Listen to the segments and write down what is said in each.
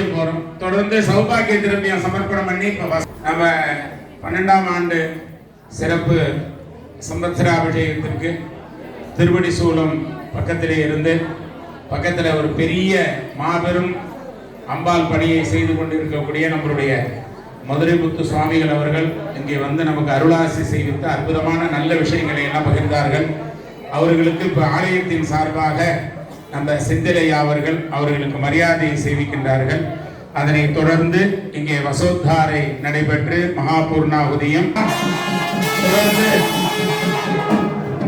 செய்ய போறோம். தொடர்ந்து சௌபாகிய திரவியம் சமர்ப்பணம் பண்ணி நம்ம 12ஆம் ஆண்டு சிறப்பு சம்பத்சராபிஷேகத்திற்கு திருவடி சூலம் பக்கத்திலே இருந்து பக்கத்தில் ஒரு பெரிய மாபெரும் அம்பாள் பணியை செய்து கொண்டிருக்கக்கூடிய நம்மளுடைய மதுரை முத்து சுவாமிகள் அவர்கள் இங்கே வந்து நமக்கு அருளாசி செய்வித்து அற்புதமான நல்ல விஷயங்களை எல்லாம் பகிர்ந்தார்கள். அவர்களுக்கு இப்போ ஆலயத்தின் சார்பாக நம்ம செந்திலையா அவர்களுக்கு மரியாதையை செய்விக்கின்றார்கள். அதனை தொடர்ந்து இங்கே வசோத்தாரை நடைபெற்று மகாபூர்ணாகுதியும்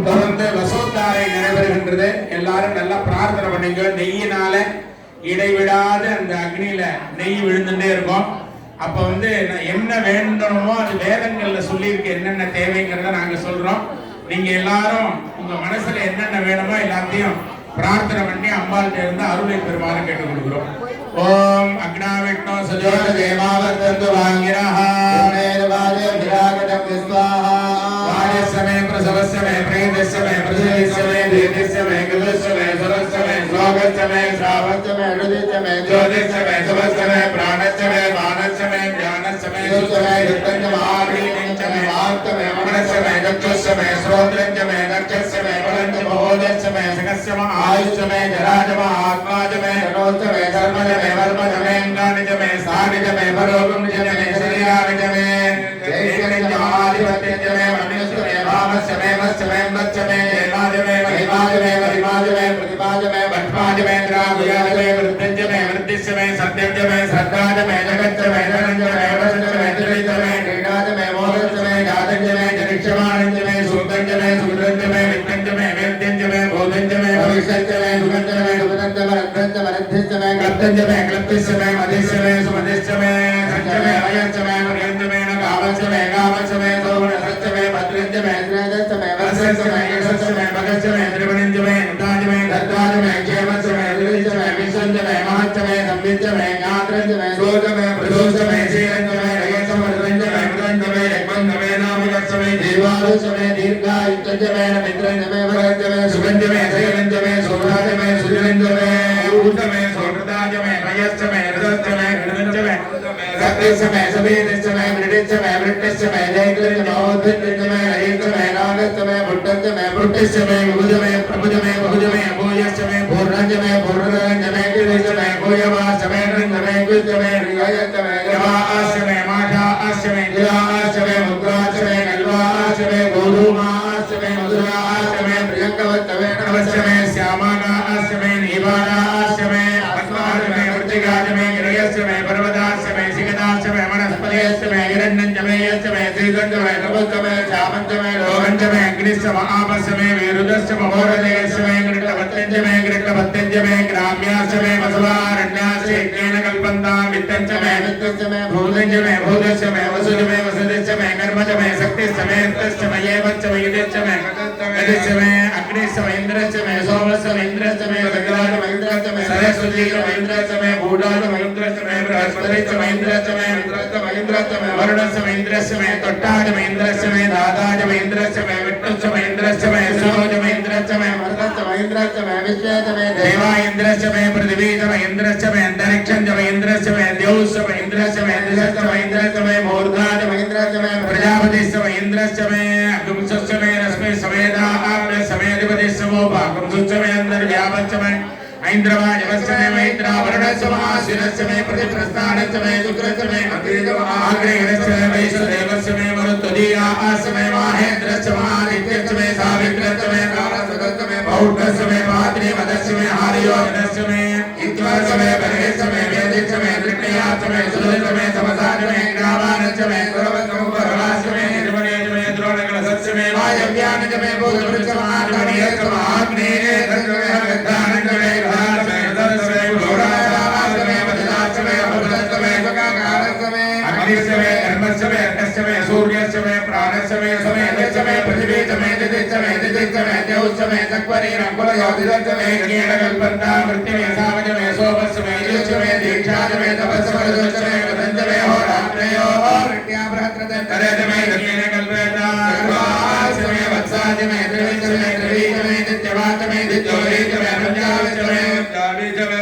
தொடர்ந்து வசோத்தாரை நடைபெறுகின்றது. எல்லாரும் நல்லா பிரார்த்தனை பண்ணுங்க. நெய்யினால இடைவிடாத அந்த அக்னியில நெய் விழுந்துட்டே இருக்கும். அப்ப வந்து என்ன வேண்டணுமோ அது வேதங்கள்ல சொல்லியிருக்கு, என்னென்ன தேவைங்கிறத நாங்க சொல்றோம். நீங்க எல்லாரும் உங்க மனசுல என்னென்ன வேணுமோ எல்லாத்தையும் பிரார்த்தனை பண்ணி அம்பாள்கிட்ட இருந்து அருளை பெறுமாறு கேட்டுக் கொடுக்கிறோம். ஓம் அக்னாவிஷ்ணோ சஜோர தேவாவர்த்தந்து வாங்கிரஹ வாயசமே பிரசவசமே பிரேதசமே பிரசவிசமே தேதிசமே கதசமே சரசமே ஸ்லோகசமே சாவசமே ருதிசமே ஜோதிசமே சுவசமே பிராணசமே மானசமே ஞானசமே சுசமே யுத்தஞ்சமே ஆக்ரீனிஞ்சமே ஆர்த்தமே மனசமே தக்ஷசமே ஸ்ரோத்ரஞ்சமே தக்ஷசமே பலஞ்சமே ஓதசமே சகஸ்யமே ஆயுஷமே ஜராஜமே ஆத்மாஜமே ரோச்சமே கர்மஜமே வர்மஜமே அங்கானிஜமே சானிஜமே பரோகம்ஜமே சரீரானிஜமே ஜெயசனிஜமே ஆதிபத்தியஜமே மனுஷ்யமே வாமஸ்யமே மத்ஸ்யமே மத்ஸ்யமே ஜெயமாஜமே மகிமாஜமே மகிமாஜமே प्रतिमाजमे भट्टमाजमे द्रावियाजमे वृद्धंजमे वृद्धिस्यमे सत्यंजमे श्रद्धाजमे जगच्चमे धनंजमे वसंजमे त्रिजमे क्रीडाजमे मोहजमे जातंजमे जनिक्षमाणंजमे सुगंजमे सुगंजमे वित्तंजमे वेद्यंजमे बोधंजमे भविष्यंजमे सुगंजमे सुगंजमे रद्धंजमे रद्धिस्यमे क्लप्तंजमे क्लप्तिस्यमे मदिस्यमे सुमदिस्यमे संजमे अयंजमे मरियंजमे कामस्यमे कामस्यमे सोमनसस्यमे भद्रंजमे त्रेजस्यमे वसंजमे यशस्यमे भगस्यमे त्रिवणंजमे दाजमे दत्ताजमे क्षेमस्यमे विलिजमे विसंजमे महत्तमे संविजमे ज्ञात्रंजमे सोजमे प्रदोषमे शीलंजमे रयसमे रंजमे मृदंजमे यज्ञंजमे नामयस्यमे देवालुषमे दीर्घायुक्तंजमे मित्रंजमे वरंजमे सुगंजमे शैलंजमे सोराजमे सुजलंजमे ऊर्जमे सोमृताजमे रयस्यमे रजस्यमे गणंजमे सत्यस्यमे सवेदस्यमे मृडिस्यमे वृट्टिस्यमे जयकृतमे औद्धृतमे रयितमे नागस्यमे भुट्टस्यमे भुट्टिस्यमे विभुजमे प्रभुजमे बहुजमे अभूयस्यमे पूर्णंजमे पूर्णरंजमे कृतस्यमे भूयवास्यमे रंजमे कृतस्यमे रियस्यमे यवास्यमे माषास्यमे जिलास्यमे मुद्रास्यमे कल्वास्यमे गोधूमास्यमे मधुरास्यमे प्रियंकवत्तमे नवस्यमे श्यामानास्यमे नीवानास्यमे पद्मास्यमे वृत्तिकास्यमे गिरयस्यमे पर्वतास्यमे सिगदास्यमे वनस्पतिस्यमे हिरण्यंजमे यस्यमे श्रीगंजमे नभस्यमे चामंजमे लोगंजमे अग्निस्यमे आपस्यमे विरुदस्यमे मोरदेयस्यमे कृष्णपत्यंजमे कृष्णपत्यंजमे ग्राम्यास्यमे वसवारण्यास्य यज्ञेन कल्पन्तां वित्तंजमे वित्तस्यमे भूतंजमे भूतस्यमे वसुजमे वसुदस्यमे कर्मजमे शक्तिस्यमे तस्यमे येवच्यमे युदिस्यमे गदिस्यमे अग्निस्यमे इन्द्रस्यमे सोमस्यमे इन्द्रस्यमे सगराजमे इन्द्रस्यमे सरस्वतीस्यमे इन्द्रस्यमे भूडाजमे इन्द्रस्यमे बृहस्पतिस्यमे इन्द्रस्यमे इन्द्रस्यमे वरुणस्यमे इन्द्रस्यमे तोट्टाजमे इन्द्रस्यमे दादाजमे इन्द्रस्यमे विष्णुस्यमे इन्द्रस्यमे सरोजमे इन्द्रस्यमे मरुतस्यमे इन्द्रस्यमे विश्वेस्यमे देवा इन्द्रस्यमे पृथिवीस्यमे इन्द्रस्यमे अन्तरिक्षंजमे इन्द्रस्यमे द्यौस्यमे इन्द्रस्यमे दिशस्यमे इन्द्रस्यमे मूर्धाजमे इन्द्रस्यमे प्रजापतिस्यमे इन्द्रस्यमे अगुंसस्यमे रश्मिस्यमेधा आम्य समेधिपतिस्यमो भागुंसस्यमे अन्तर्व्यापस्यमे ऐन्द्रवाजवस्यमे मैत्रावरणस्यमे आश्विनस्यमे प्रतिप्रस्थानस्यमे शुक्रस्यमे अग्रेयस्यमे वैश्वदेवस्यमे मरुत्तदीया आस्यमे माहेन्द्रस्यमे आदित्यस्यमे सावित्रस्यमे कालसदस्यमे पौर्णस्यमे भाद्रपदस्यमे हार्योजनस्यमे इन्द्रस्यमे बर्हेस्यमे वेदिस्यमे तृतीयास्यमे सुदस्यमे समसास्यमे ग्रावानस्यमे सुरवस्यमे परवास्यमे निर्मणेस्यमे द्रोणकलसस्यमे वायव्यानस्यमे भूतवृक्षस्यमे आग्नेयस्यमे आग्नेयस्यमे हरगद्धानस्यमे अग्निस्यमे धर्मस्यमे अर्कस्यमे सूर्यस्यमे प्राणस्यमे समेतस्यमे पृथिवीस्यमे दिदिस्यमे दिदिस्यमे द्यौस्यमे सक्वरीरङ्कुलयोधिदस्यमे ज्ञेन कल्पन्तां मृत्युमे सामजमे सोमस्यमे युष्यमे दीक्षाजमे तपस्यमे रजस्यमे वदन्जमे होरात्रयोः प्रत्याभ्रत्रतरेजमे ज्ञेन कल्पन्तां सर्वास्यमे वत्साजमे त्रिविश्यमे त्रिवीजमे दित्यवाचमे दित्योरीजमे पञ्चाविश्यमे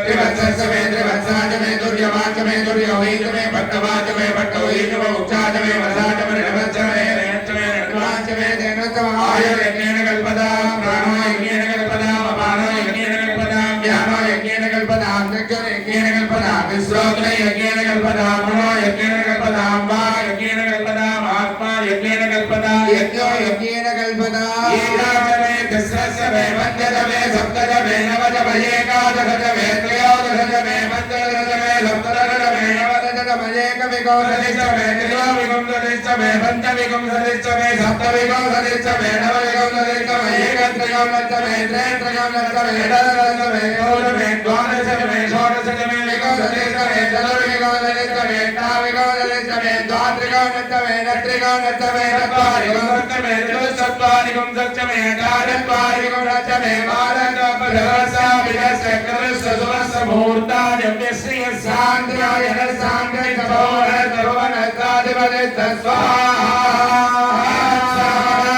त्रिवत्सस्यमे त्रिवत्साजमे दुर्यवाचमे सूर्योदयमे भक्तवाचमे भक्तोदयमे उच्चाचमे वसाचमे नवचमे रेचमे नवाचमे देनतम आयुर्यज्ञेन कल्पदा प्राणो यज्ञेन कल्पदा अपानो यज्ञेन कल्पदा ज्ञानो यज्ञेन कल्पदा अंतर्ज्ञानो यज्ञेन कल्पदा विश्रोत्र यज्ञेन कल्पदा मनो यज्ञेन कल्पदा वा यज्ञेन कल्पदा आत्मा यज्ञेन कल्पदा यज्ञो यज्ञेन कल्पदा एकादशमे दशरसमे पंचदशमे सप्तदशमे नवदशमे एकादशमे त्रयोदशमे पंचदशमे सप्तदशमे नवदशमे एकविंशतिदशमे त्रिविंशतिदशमे पंचविंशतिदशमे सप्तविंशतिदशमे नवविंशतिदशमे एकत्रिंशतिदशमे त्रयत्रिंशतिदशमे दशदशमे चतुर्दशमे द्वादशमे षोडशमे विंशतिदशमे चतुर्विंशतिदशमे अष्टाविंशतिदशमे द्वात्रिंशतिदशमे नत्रिंशतिदशमे चत्वारिंशतिदशमे चतुश्चत्वारिंशतिदशमे अष्टाचत्वारिंशतिदशमे बालकपदवसाविदस्य कृष्णसुवस्य मुहूर्ताद्यस्य शान्त्याय शान्त्यै तपोवनस्तादिपतिस्य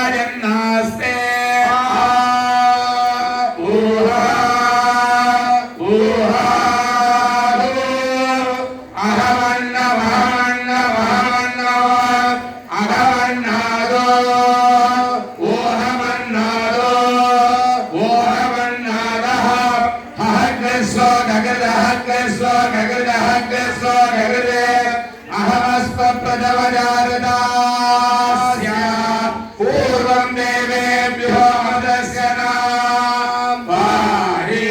स्वाहाजन्नास्ते पूर्वं देवेभ्यो मदस्य नाम वारि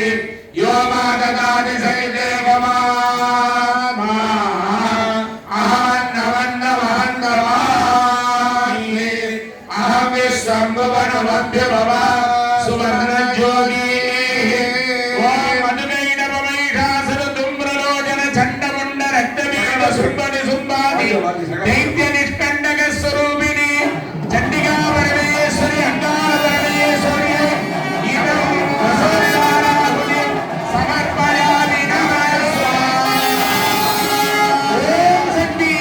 यो माददाति सैदेवमा अहमन्नवन्नवहन्नवामि अहं विश्वम्भुवनमभ्य भव सुवर्णज्योति ओम मधुमेढपमैषासुर तुम्रलोचन चण्डमुण्ड रक्तबीज सुम्बनि सुम्बादि दैत्य निष्कण्डक स्वरूपिणि चण्डिका परमेश्वरि अंगार परमेश्वरि इदं वसुधाराहुति समर्पयामि नमः ओम शक्ति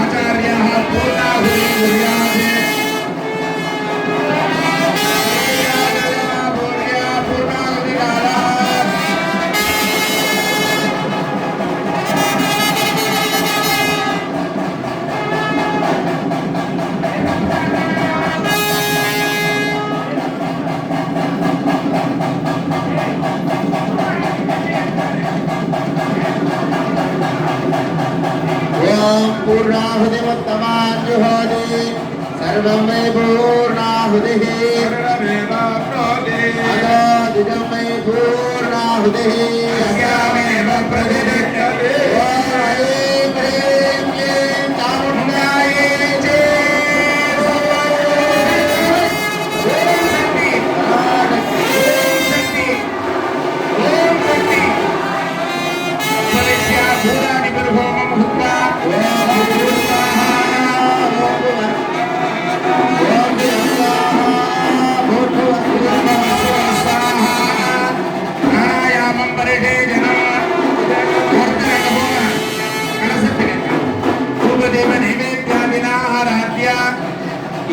आचार्यः पूर्णाहुति कुर्यात् पूर्णाहुतिमुत्तमान् जुहोति सर्वं मे पूर्णाहुतिः अदो द्विजं मे पूर्णाहुतिः अस्यामेव प्रतिष्ठते ॐ ऐं ह्रीं क्लीं चामुण्डायै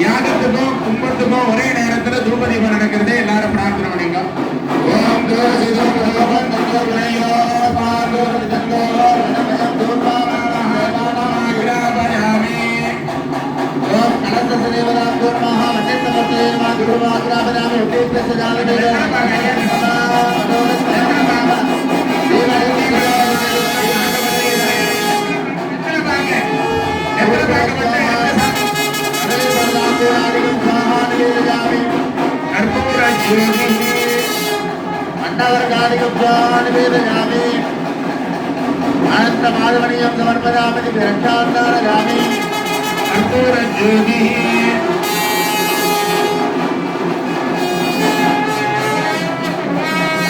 யாகத்துக்கோ கும்பத்துக்கோ ஒரே நேரத்துல தூபதீபம் நடக்கிறது. எல்லாரும் பிரார்த்தனை பண்ணிங்க. ஓம் अनन्तमाधवनीयं समर्पयामि रक्षान्दारयामि कर्पूरज्योतिः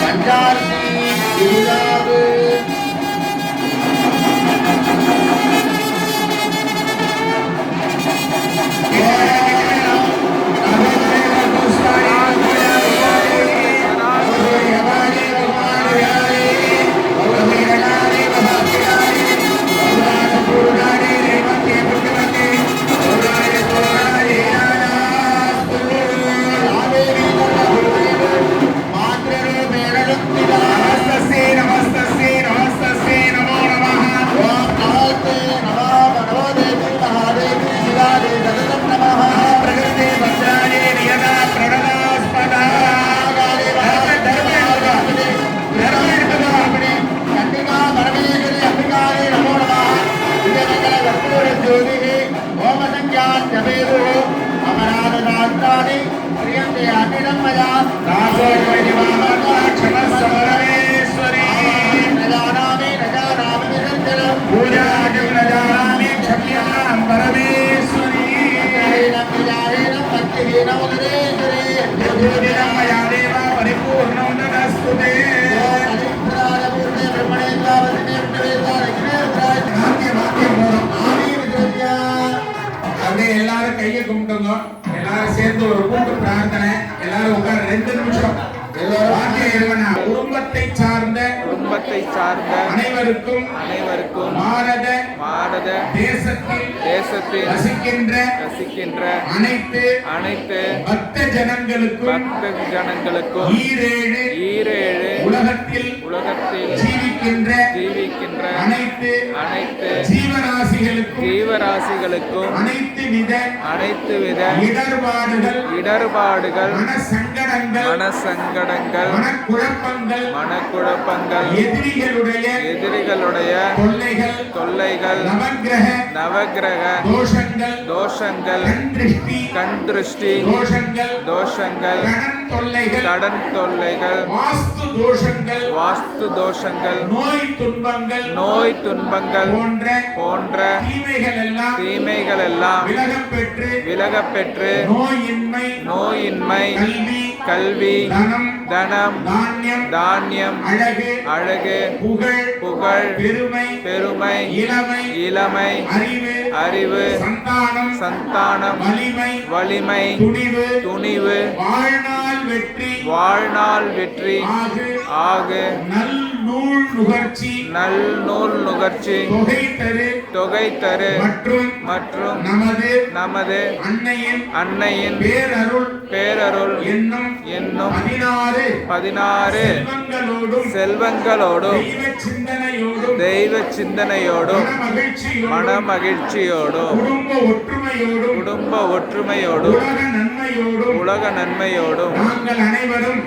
पञ्चार्ति मात्र நிமிஷம் எல்லாரும் வாத்தியம் எழுவனா. குடும்பத்தை சார்ந்த அனைவருக்கும் பாரத தேசத்தில் வசிக்கின்ற அனைத்து பக்த ஜனங்களுக்கும் ஈரேழு உலகத்தில் ஜீவிக்கின்ற அனைத்து ஜீவராசிகளுக்கும் அனைத்து வித இடர்பாடுகள் மனசங்கடங்கள் மனக்குழப்பங்கள் எதிரிகளுடைய தொல்லைகள் நவக்கிரக தோஷங்கள் கண் திருஷ்டி தோஷங்கள் கடன் தொல்லைகள் வாஸ்து தோஷங்கள் நோய் துன்பங்கள் போன்ற தீமைகள் எல்லாம் விலகப்பெற்று நோயின்மை கல்வி தனம் தானியம் அழகு புகழ் பெருமை இளமை அறிவு சந்தானம் வலிமை துணிவு வாழ்நாள் வெற்றி ஆகு நல் நூல் நுகர்ச்சி தொகை தரு மற்றும் நமது அன்னையின் பேரருள் என்னும் 16 செல்வங்களோடும் தெய்வ சிந்தனையோடும் மனமகிழ்ச்சியோடும் குடும்ப ஒற்றுமையோடும் உலக நன்மையோடும்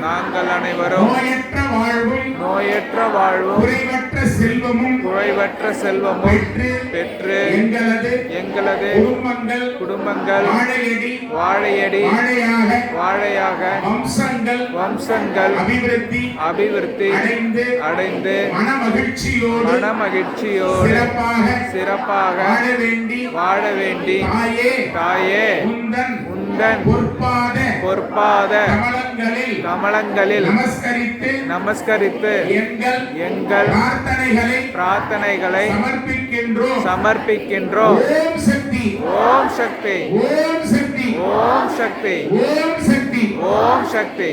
நாங்கள் அனைவரும் நோயற்ற வாழ்வும் குறைவற்ற செல்வமும் பெற்று எங்களது குடும்பங்கள் வாழையடி வாழையாக வம்சங்கள் அபிவிருத்தி அடைந்து மனமகிழ்ச்சியோடு சிறப்பாக வாழ வேண்டி தாயே உந்தன் பொற்பாத கமலங்களில் நமஸ்கரித்து எங்கள் பிரார்த்தனைகளை சமர்ப்பிக்கின்றோம். ஓம் சக்தி ஓம் சக்தி ஓம் சக்தி.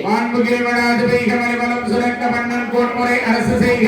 மாண்புகில் வளாது பெய்க மலைவளம் சுரக்க மன்னன் கோன்முறை அரசு செய்க.